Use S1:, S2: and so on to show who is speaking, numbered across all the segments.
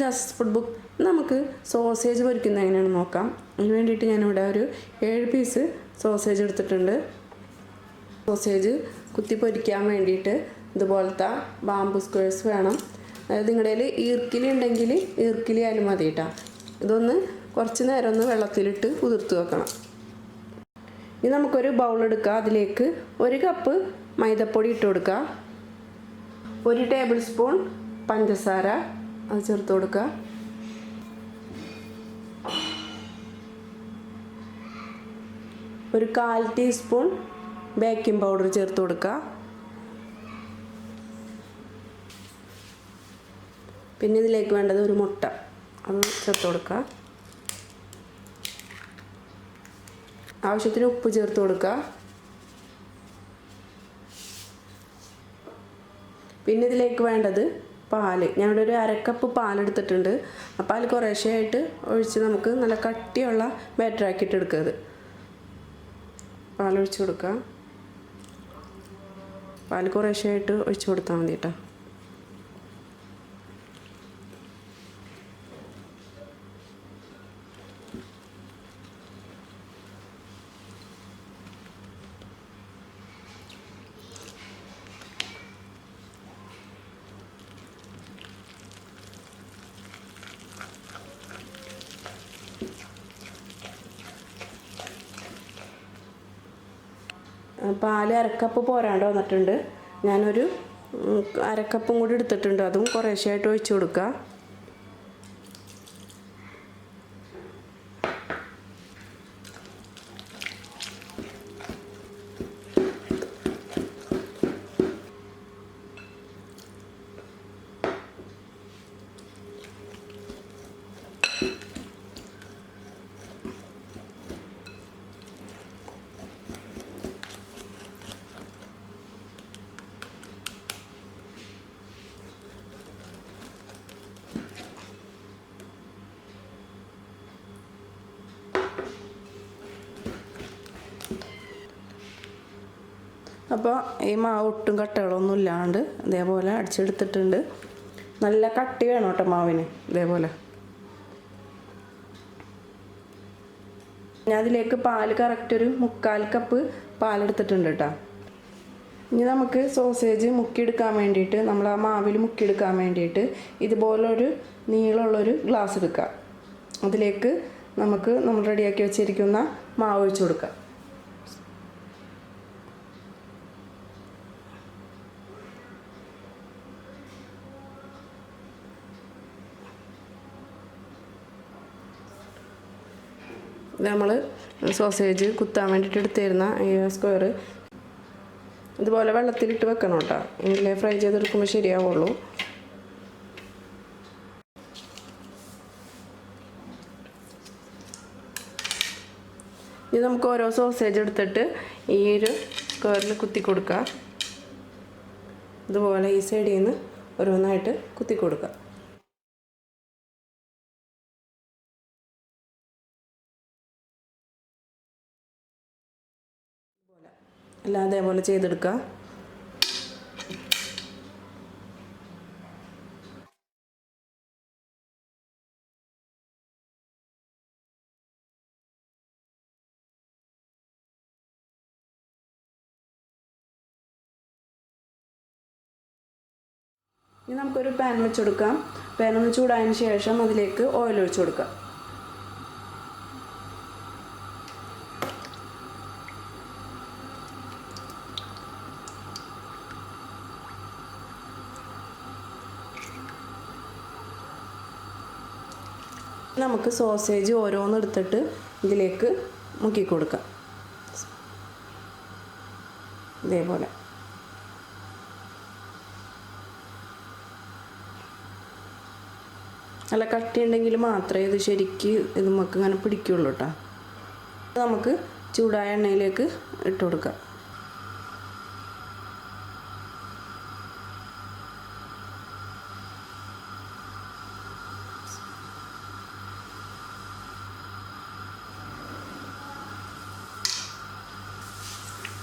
S1: Jazz food book. നമുക്ക് sausage പൊരിക്കുന്നത് എങ്ങനെയാണെന്ന് നോക്കാം. അതിന് വേണ്ടിയിട്ട് ഞാനിവിടെ ഒരു 7 പീസ് സോസേജ് എടുത്തിട്ടുണ്ട്. സോസേജ് കുത്തി പൊരിക്കാൻ വേണ്ടിയിട്ട് ഇതുപോലത്തെ ബാമ്പു സ്ക്വയർസ് വേണം. അതായത് നിങ്ങളുടെ കയ്യിൽ ഈർക്കിലി ഉണ്ടെങ്കിൽ ഈർക്കിലി ആയാലും മതി കേട്ടോ. ഇതൊന്ന് കുറച്ച് നേരം ഒന്ന് വെള്ളത്തിലിട്ട് കുതിർത്ത് വെക്കണം. ഇനി നമുക്കൊരു ബൗൾ എടുക്കുക. അതിലേക്ക് 1 കപ്പ് മൈദപ്പൊടി ഇട്ട് കൊടുക്കുക. 1 ടേബിൾ സ്പൂൺ പഞ്ചസാര അത് ചേർത്ത് കൊടുക്കുക. ഒരു 1/4 ടീസ്പൂൺ ബേക്കിംഗ് പൗഡർ ചേർത്ത് കൊടുക്കുക. പിന്നെ ഇതിലേക്ക് വേണ്ടത് ഒരു മുട്ട, അത് ചേർത്ത് കൊടുക്കുക. ആവശ്യത്തിന് ഉപ്പ് ചേർത്ത് കൊടുക്കുക. പിന്നെ ഇതിലേക്ക് വേണ്ടത് പാല്. ഞാനിവിടെ ഒരു 1/2 കപ്പ് പാലെടുത്തിട്ടുണ്ട്. ആ പാൽ കുറേശ്ശെയായിട്ട് ഒഴിച്ച് നമുക്ക് നല്ല കട്ടിയുള്ള ബാറ്ററാക്കിയിട്ട് എടുക്കുക. പാലൊഴിച്ച് കൊടുക്കുക. പാൽ കുറേശ്ശെയായിട്ട് ഒഴിച്ച് കൊടുത്താൽ മതി കേട്ടോ. പാല് 1/2 കപ്പ് പോരാണ്ട് വന്നിട്ടുണ്ട്. ഞാനൊരു 1/2 കപ്പും കൂടി എടുത്തിട്ടുണ്ട്. അതും കുറേശ്ശെയായിട്ട് ഒഴിച്ച് കൊടുക്കുക. അപ്പോൾ ഈ മാവ് ഒട്ടും കട്ടകളൊന്നും ഇല്ലാണ്ട് ഇതേപോലെ അടിച്ചെടുത്തിട്ടുണ്ട്. നല്ല കട്ടി വേണം കേട്ടോ മാവിന്. ഇതേപോലെ ഞാൻ അതിലേക്ക് പാല് കറക്റ്റ് ഒരു 3/4 കപ്പ് പാലെടുത്തിട്ടുണ്ട് കേട്ടോ. ഇനി നമുക്ക് സോസേജ് മുക്കിയെടുക്കാൻ വേണ്ടിയിട്ട്, നമ്മൾ ആ മാവിൽ മുക്കിയെടുക്കാൻ വേണ്ടിയിട്ട് ഇതുപോലൊരു നീളമുള്ളൊരു ഗ്ലാസ് എടുക്കുക. അതിലേക്ക് നമുക്ക് നമ്മൾ റെഡിയാക്കി വെച്ചിരിക്കുന്ന മാവ് ഒഴിച്ച് കൊടുക്കുക. നമ്മൾ സോസേജ് കുത്താൻ വേണ്ടിയിട്ട് എടുത്തിരുന്ന ഈ സ്ക്വയർ ഇതുപോലെ വെള്ളത്തിലിട്ട് വെക്കണം കേട്ടോ. എങ്കിലേ ഫ്രൈ ചെയ്തെടുക്കുമ്പോൾ ശരിയാവുള്ളൂ. ഇനി നമുക്ക് ഓരോ സോസേജ് എടുത്തിട്ട് ഈ ഒരു സ്ക്വയറിൽ കുത്തി കൊടുക്കുക. ഇതുപോലെ ഈ സൈഡിൽ നിന്ന് ഓരോന്നായിട്ട് കുത്തി കൊടുക്കുക. എല്ലാം അതേപോലെ ചെയ്തെടുക്കുക. ഇനി നമുക്കൊരു പാൻ വെച്ച് കൊടുക്കാം. പാൻ ഒന്ന് ചൂടായതിന് ശേഷം അതിലേക്ക് ഓയിൽ ഒഴിച്ച് കൊടുക്കാം. നമുക്ക് സോസേജ് ഓരോന്നെടുത്തിട്ട് ഇതിലേക്ക് മുക്കി കൊടുക്കാം. ഇതേപോലെ നല്ല കട്ടിയുണ്ടെങ്കിൽ മാത്രമേ ഇത് ശരിക്ക് ഇത് നമുക്ക് ഇങ്ങനെ പിടിക്കുള്ളൂ കേട്ടോ. നമുക്ക് ചൂടായ എണ്ണയിലേക്ക് ഇട്ട് കൊടുക്കാം.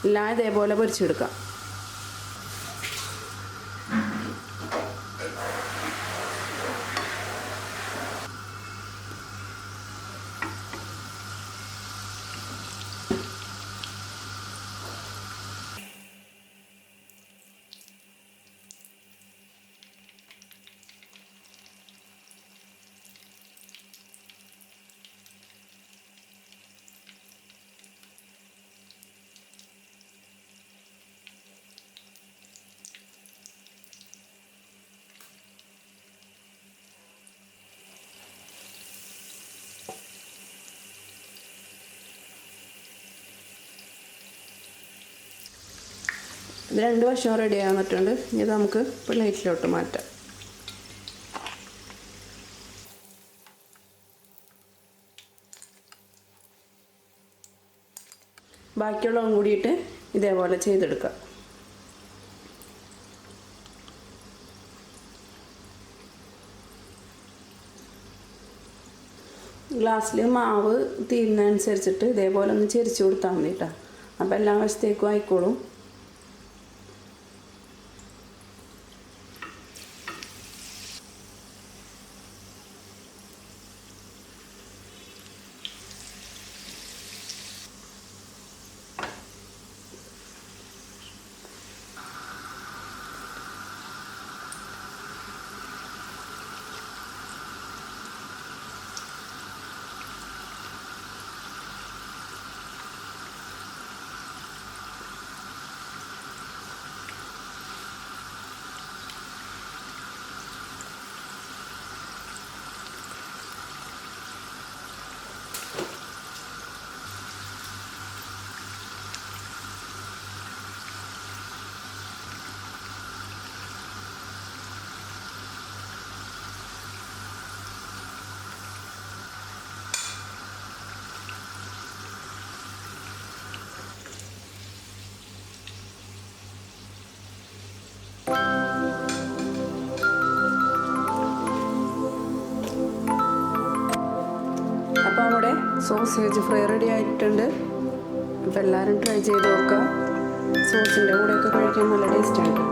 S1: എല്ലാം ഇതേപോലെ പൊരിച്ചെടുക്കാം. ഇത് 2 വശവും റെഡി ആകുന്നിട്ടുണ്ട്. ഇനി ഇത് നമുക്ക് പ്ലേറ്റിലോട്ട് മാറ്റാം. ബാക്കിയുള്ളതും കൂടിയിട്ട് ഇതേപോലെ ചെയ്തെടുക്കാം. ഗ്ലാസ്സിൽ മാവ് തീരുന്നതനുസരിച്ചിട്ട് ഇതേപോലെ ഒന്ന് ചെരിച്ച് കൊടുത്താൽ മതി കേട്ടോ. അപ്പോൾ എല്ലാ വശത്തേക്കും ആയിക്കോളും. അപ്പോൾ അവിടെ സോസേജ് ഫ്രൈ റെഡി ആയിട്ടുണ്ട്. അപ്പോൾ എല്ലാവരും ട്രൈ ചെയ്ത് നോക്കുക. സോസിൻ്റെ കൂടെയൊക്കെ കഴിക്കാൻ നല്ല ടേസ്റ്റാണ്.